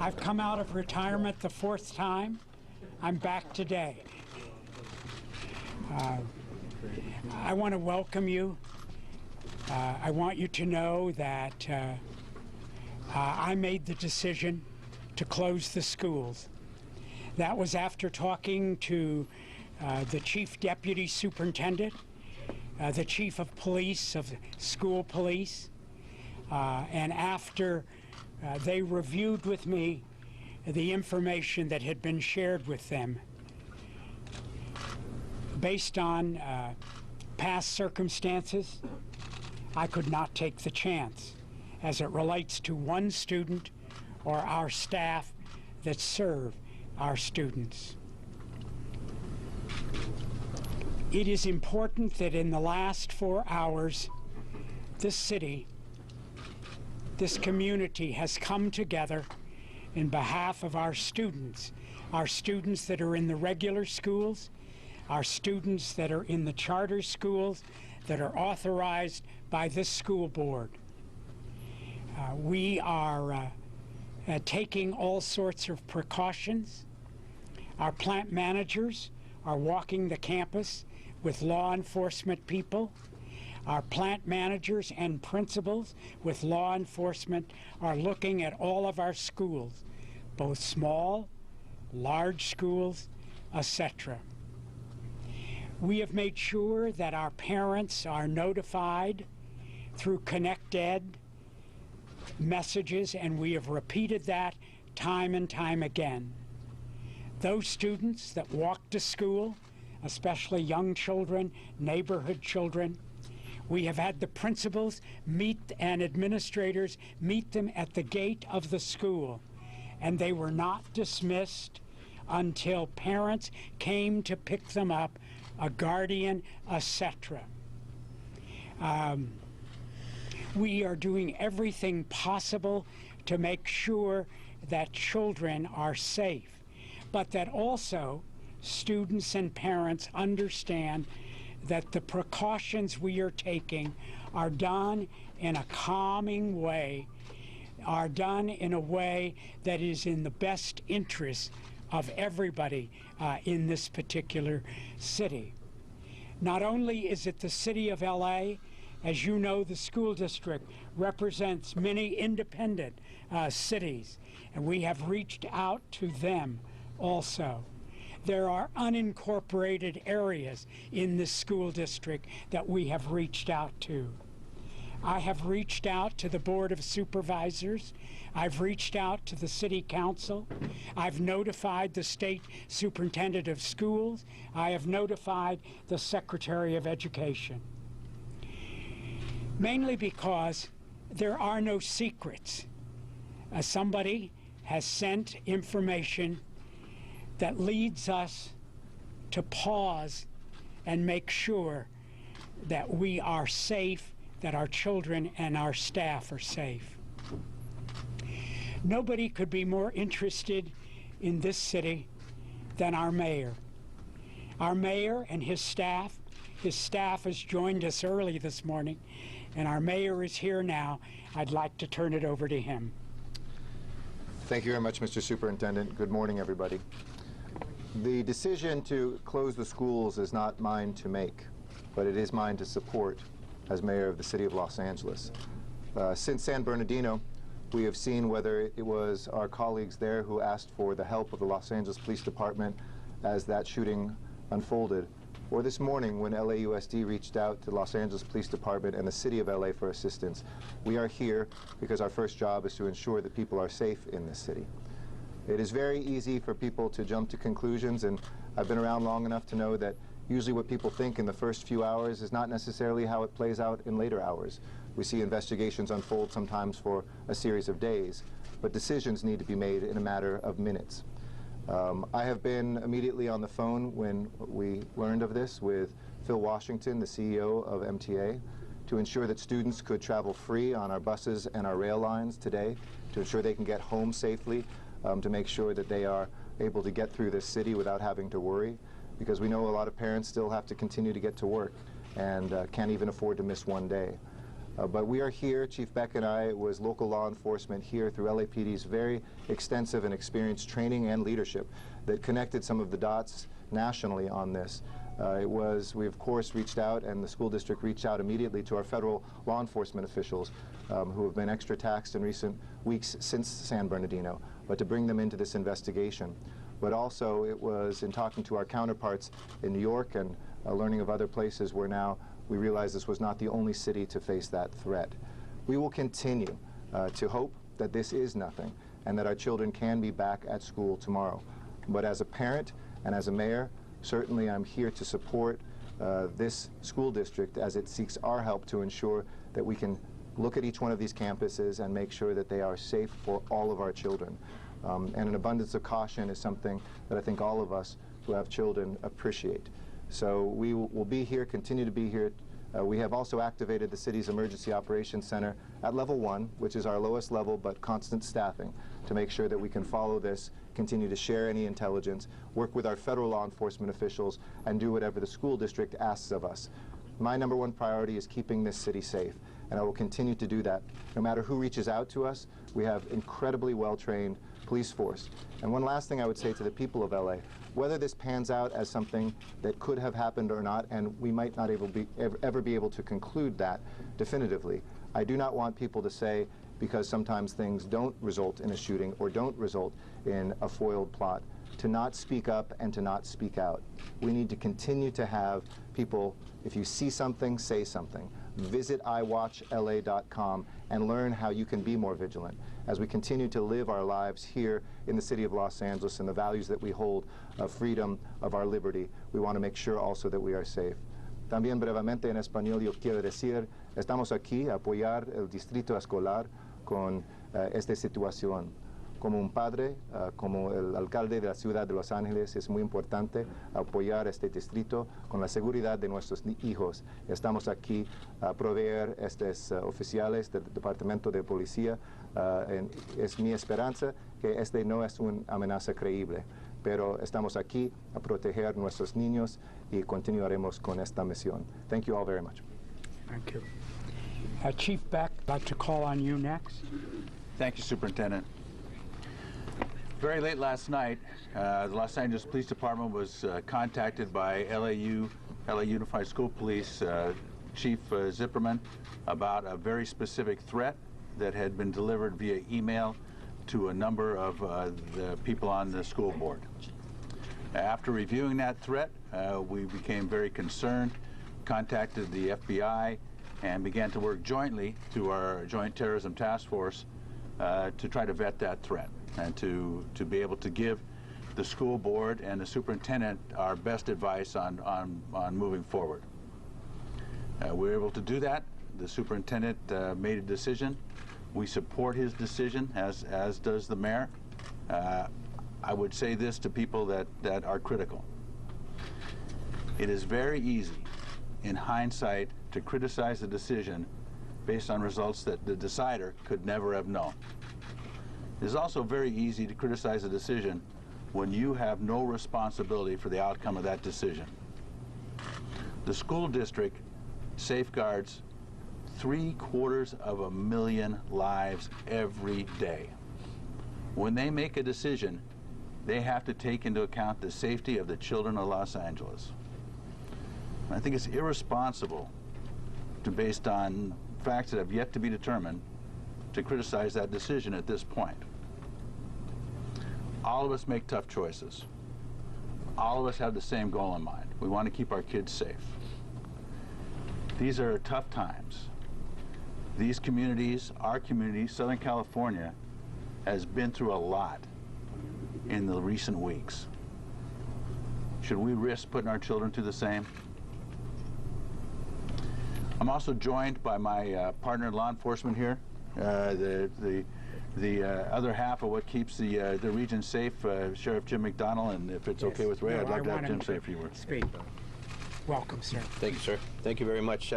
I've come out of retirement the 4th time. I'm back today. I want to welcome you. I want you to know that I made the decision to close the schools. That was after talking to the Chief Deputy Superintendent, the Chief of Police of School Police, and after they reviewed with me the information that had been shared with them based on past circumstances. I could not take the chance as it relates to one student or our staff that serve our students. It is important that in the last 4 hours, this city, this community has come together in behalf of our students that are in the regular schools, our students that are in the charter schools that are authorized by this school board. We are taking all sorts of precautions. Our plant managers are walking the campus with law enforcement people. Our plant managers and principals with law enforcement are looking at all of our schools, both small, large schools, etc. We have made sure that our parents are notified through ConnectEd messages, and we have repeated that time and time again. Those students that walk to school, especially young children, neighborhood children, we have had the principals meet and administrators meet them at the gate of the school, and they were not dismissed until parents came to pick them up, a guardian, etc. We are doing everything possible to make sure that children are safe, but that also students and parents understand that the precautions we are taking are done in a calming way, are done in a way that is in the best interest of everybody in this particular city. Not only is it the city of LA, as you know, the school district represents many independent cities, and we have reached out to them also. There are unincorporated areas in this school district that we have reached out to. I have reached out to the Board of Supervisors. I've reached out to the City Council. I've notified the State Superintendent of Schools. I have notified the Secretary of Education. Mainly because there are no secrets. Somebody has sent information that leads us to pause and make sure that we are safe, that our children and our staff are safe. Nobody could be more interested in this city than our mayor. Our mayor and his staff has joined us early this morning, and our mayor is here now. I'd like to turn it over to him. Thank you very much, Mr. Superintendent. Good morning, everybody. The decision to close the schools is not mine to make, but it is mine to support as mayor of the city of Los Angeles. Since San Bernardino, we have seen whether it was our colleagues there who asked for the help of the Los Angeles Police Department as that shooting unfolded, or this morning when LAUSD reached out to the Los Angeles Police Department and the city of LA for assistance. We are here because our first job is to ensure that people are safe in this city. It is very easy for people to jump to conclusions, and I've been around long enough to know that usually what people think in the first few hours is not necessarily how it plays out in later hours. We see investigations unfold sometimes for a series of days, but decisions need to be made in a matter of minutes. I have been immediately on the phone when we learned of this with Phil Washington, the CEO of MTA, to ensure that students could travel free on our buses and our rail lines today, to ensure they can get home safely, to make sure that they are able to get through this city without having to worry, because we know a lot of parents still have to continue to get to work and can't even afford to miss one day. But we are here, Chief Beck and I, was local law enforcement here through LAPD's very extensive and experienced training and leadership that connected some of the dots nationally on this. We of course reached out, and the school district reached out immediately to our federal law enforcement officials who have been extra taxed in recent weeks since San Bernardino, but to bring them into this investigation. But also it was in talking to our counterparts in New York and learning of other places where now we realized this was not the only city to face that threat. We will continue to hope that this is nothing and that our children can be back at school tomorrow. But as a parent and as a mayor, certainly I'm here to support this school district as it seeks our help to ensure that we can look at each one of these campuses and make sure that they are safe for all of our children. And an abundance of caution is something that I think all of us who have children appreciate. So we will be here, continue to be here. We have also activated the city's Emergency Operations Center at level 1, which is our lowest level but constant staffing, to make sure that we can follow this, continue to share any intelligence, work with our federal law enforcement officials, and do whatever the school district asks of us. My #1 priority is keeping this city safe, and I will continue to do that. No matter who reaches out to us, we have incredibly well-trained police force. And one last thing I would say to the people of LA, whether this pans out as something that could have happened or not, and we might not ever be able to conclude that definitively, I do not want people to say, because sometimes things don't result in a shooting or don't result in a foiled plot, to not speak up and to not speak out. We need to continue to have people, if you see something, say something. Visit iwatchla.com and learn how you can be more vigilant as we continue to live our lives here in the city of Los Angeles and the values that we hold of freedom, of our liberty. We want to make sure also that we are safe. También brevemente en español yo quiero decir, estamos aquí a apoyar el distrito escolar con esta situación. Como un padre, como el alcalde de la ciudad de Los Ángeles, es muy importante apoyar este distrito con la seguridad de nuestros hijos. Estamos aquí a proveer estos oficiales del Departamento de Policía. Es mi esperanza que este no es una amenaza creíble, pero estamos aquí a proteger nuestros niños y continuaremos con esta misión. Thank you all very much. Thank you. Chief Beck, I'd like to call on you next. Thank you, Superintendent. Very late last night, the Los Angeles Police Department was contacted by LA Unified School Police Chief Zipperman about a very specific threat that had been delivered via email to a number of the people on the school board. After reviewing that threat, we became very concerned, contacted the FBI, and began to work jointly through our Joint Terrorism Task Force to try to vet that threat and to be able to give the school board and the superintendent our best advice on moving forward. We were able to do that. The superintendent made a decision. We support his decision, as does the mayor. I would say this to people that are critical. It is very easy, in hindsight, to criticize a decision based on results that the decider could never have known. It is also very easy to criticize a decision when you have no responsibility for the outcome of that decision. The school district safeguards 750,000 lives every day. When they make a decision, they have to take into account the safety of the children of Los Angeles. I think it's irresponsible based on facts that have yet to be determined, to criticize that decision at this point. All of us make tough choices. All of us have the same goal in mind. We want to keep our kids safe. These are tough times. These communities, our community, Southern California, has been through a lot in the recent weeks. Should we risk putting our children through the same? I'm also joined by my partner in law enforcement here, the other half of what keeps the region safe, Sheriff Jim McDonnell, and if it's okay with Ray, I'd like to have Jim say a few words. Speak. Welcome, sir. Thank you, sir. Thank you very much.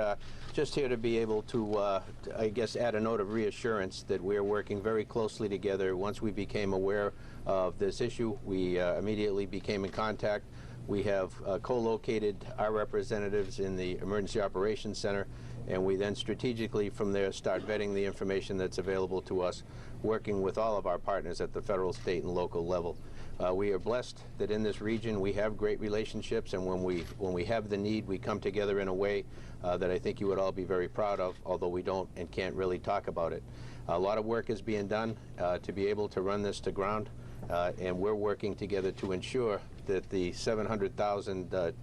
Just here to be able to, I guess, add a note of reassurance that we're working very closely together. Once we became aware of this issue, we immediately became in contact. We have co-located our representatives in the Emergency Operations Center, and we then strategically from there start vetting the information that's available to us, working with all of our partners at the federal, state, and local level. We are blessed that in this region we have great relationships, and when we have the need, we come together in a way that I think you would all be very proud of, although we don't and can't really talk about it. A lot of work is being done to be able to run this to ground, and we're working together to ensure that the 700,000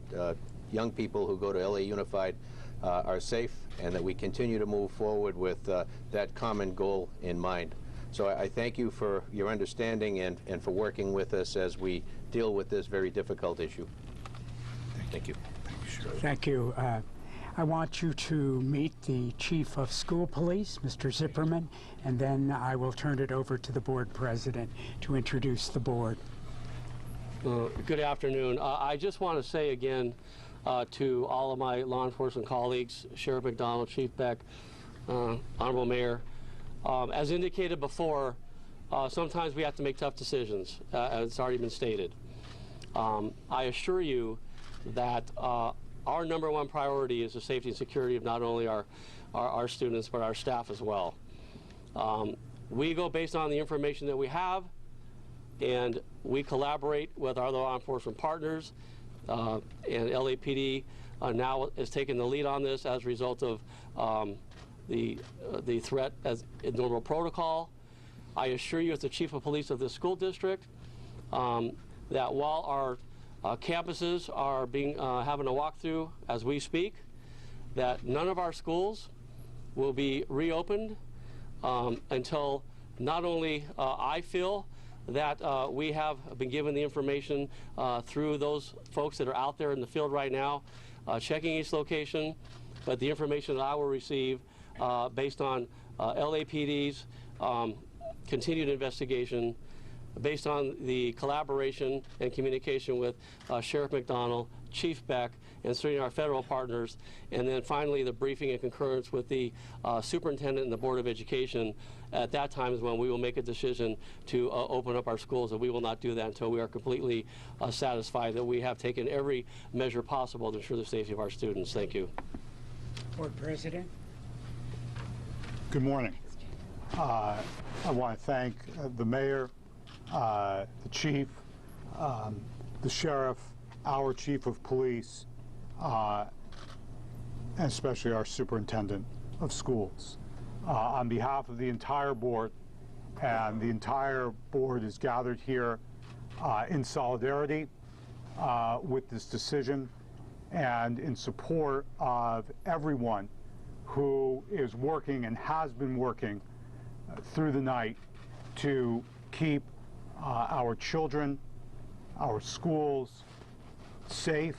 young people who go to LA Unified are safe, and that we continue to move forward with that common goal in mind. So I thank you for your understanding and for working with us as we deal with this very difficult issue. Thank you. Thank you. I want you to meet the Chief of School Police, Mr. Zipperman, and then I will turn it over to the board president to introduce the board. Good afternoon. I just want to say again to all of my law enforcement colleagues, Sheriff McDonald, Chief Beck, Honorable Mayor, as indicated before, sometimes we have to make tough decisions, as it's already been stated. I assure you that our number one priority is the safety and security of not only our students, but our staff as well. We go based on the information that we have, and we collaborate with our law enforcement partners, and LAPD now is taking the lead on this as a result of the threat as in normal protocol. I assure you as the Chief of Police of this school district that while our campuses are having a walkthrough as we speak, that none of our schools will be reopened until not only I feel that we have been given the information through those folks that are out there in the field right now checking each location, but the information that I will receive based on LAPD's continued investigation, based on the collaboration and communication with Sheriff McDonald, Chief Beck, and certainly our federal partners, and then finally the briefing and concurrence with the superintendent and the Board of Education. At that time is when we will make a decision to open up our schools, and we will not do that until we are completely satisfied that we have taken every measure possible to ensure the safety of our students. Thank you. Board President. Good morning. I want to thank the mayor, the chief, the sheriff, our chief of police, and especially our superintendent of schools. On behalf of the entire board, and the entire board is gathered here in solidarity with this decision and in support of everyone who is working and has been working through the night to keep our children, our schools safe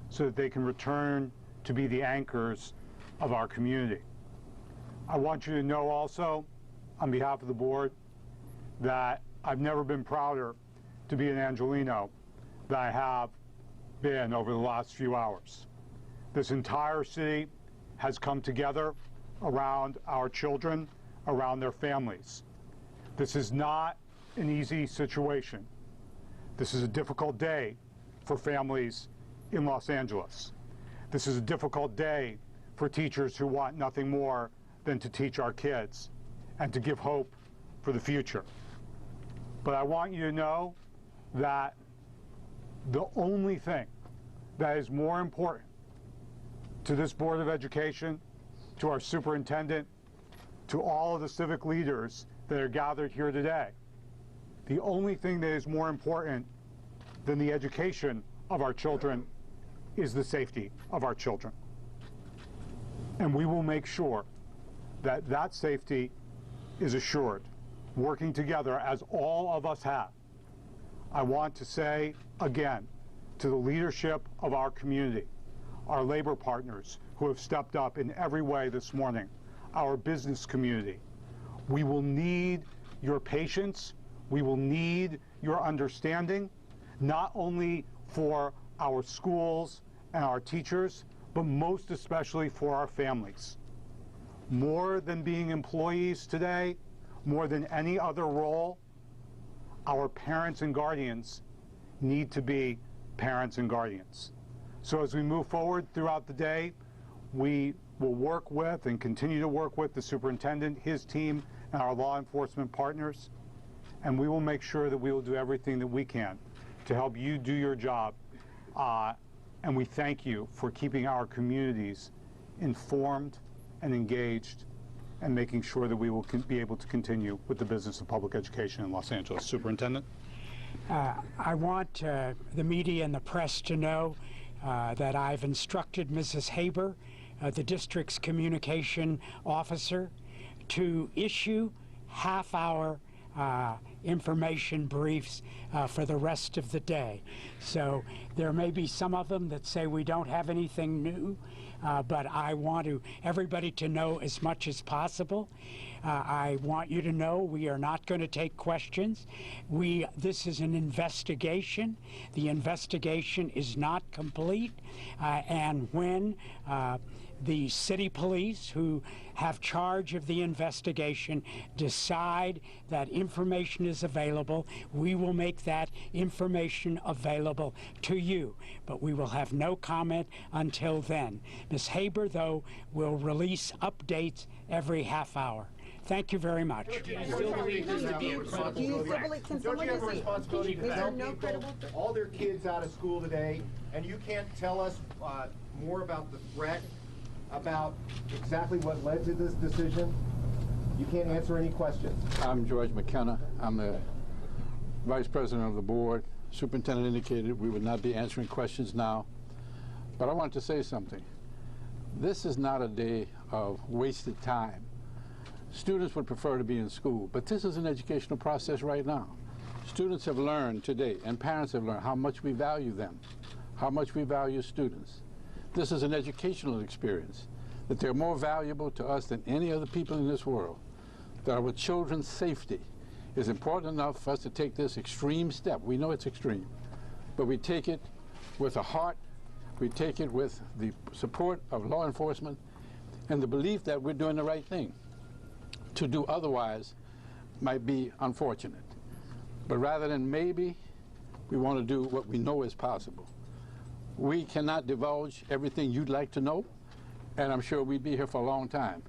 so that they can return to be the anchors of our community. I want you to know also, on behalf of the board, that I've never been prouder to be an Angelino than I have been over the last few hours. This entire city has come together around our children, around their families. This is not an easy situation. This is a difficult day for families in Los Angeles. This is a difficult day for teachers who want nothing more than to teach our kids and to give hope for the future. But I want you to know that the only thing that is more important to this Board of Education, to our superintendent, to all of the civic leaders that are gathered here today, the only thing that is more important than the education of our children is the safety of our children. And we will make sure that that safety is assured, working together as all of us have. I want to say again to the leadership of our community, our labor partners who have stepped up in every way this morning, our business community, we will need your patience, we will need your understanding, not only for our schools and our teachers, but most especially for our families. More than being employees today, more than any other role, our parents and guardians need to be parents and guardians. So as we move forward throughout the day, we will work with and continue to work with the superintendent, his team, and our law enforcement partners. And we will make sure that we will do everything that we can to help you do your job. And we thank you for keeping our communities informed and engaged and making sure that we will be able to continue with the business of public education in Los Angeles. Superintendent? I want the media and the press to know that I've instructed Mrs. Haber, the district's communication officer, to issue half-hour information briefs for the rest of the day. So there may be some of them that say we don't have anything new, but I want everybody to know as much as possible. I want you to know we are not going to take questions. This is an investigation. The investigation is not complete, and when the city police, who have charge of the investigation, decide that information is available, we will make that information available to you. But we will have no comment until then. Ms. Haber, though, will release updates every half hour. Thank you very much. Do you still believe this to be a credible threat? Don't you have a responsibility to help people, all their kids out of school today, and you can't tell us more about the threat, about exactly what led to this decision? You can't answer any questions. I'm George McKenna. I'm the Vice President of the board. Superintendent indicated we would not be answering questions now, but I want to say something. This is not a day of wasted time. Students would prefer to be in school, but this is an educational process right now. Students have learned today, and parents have learned, how much we value them, how much we value students. This is an educational experience, that they're more valuable to us than any other people in this world, that our children's safety is important enough for us to take this extreme step. We know it's extreme, but we take it with a heart, we take it with the support of law enforcement, and the belief that we're doing the right thing. To do otherwise might be unfortunate. But rather than maybe, we want to do what we know is possible. We cannot divulge everything you'd like to know, and I'm sure we'd be here for a long time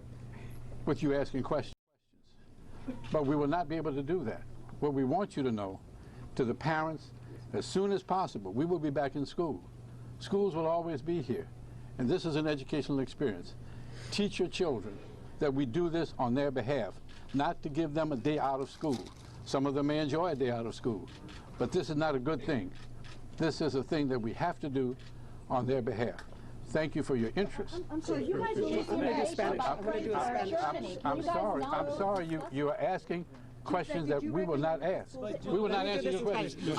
with you asking questions. But we will not be able to do that. What we want you to know, to the parents, as soon as possible, we will be back in school. Schools will always be here, and this is an educational experience. Teach your children that we do this on their behalf, not to give them a day out of school. Some of them may enjoy a day out of school, but this is not a good thing. This is a thing that we have to do on their behalf. Thank you for your interest. I'm sorry, you guys I'm sorry, you are asking questions that we will not ask. We will not answer your questions.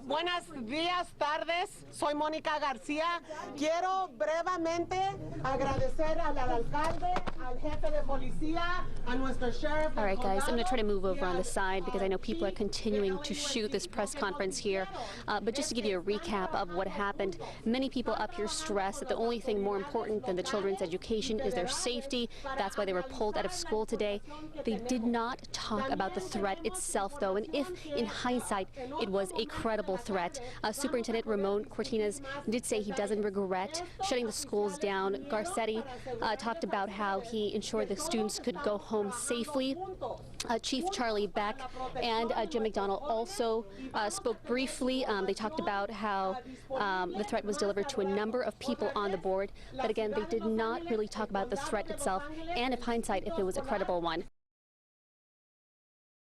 Buenos días, tardes. Soy Mónica García. Quiero brevemente agradecer al alcalde, al jefe de policía, a nuestro sheriff. All right, guys, I'm going to try to move over on the side because I know people are continuing to shoot this press conference here. But just to give you a recap of what happened, many people up here stress that the only thing more important than the children's education is their safety. That's why they were pulled out of school today. They did not talk about the threat itself, though, and if, in hindsight, it was a credible threat. Superintendent Ramon Cortines did say he doesn't regret shutting the schools down. Garcetti talked about how he ensured the students could go home safely. Chief Charlie Beck and Jim McDonald also spoke briefly. They talked about how the threat was delivered to a number of people on the board, but again, they did not really talk about the threat itself and, in hindsight, if it was a credible one.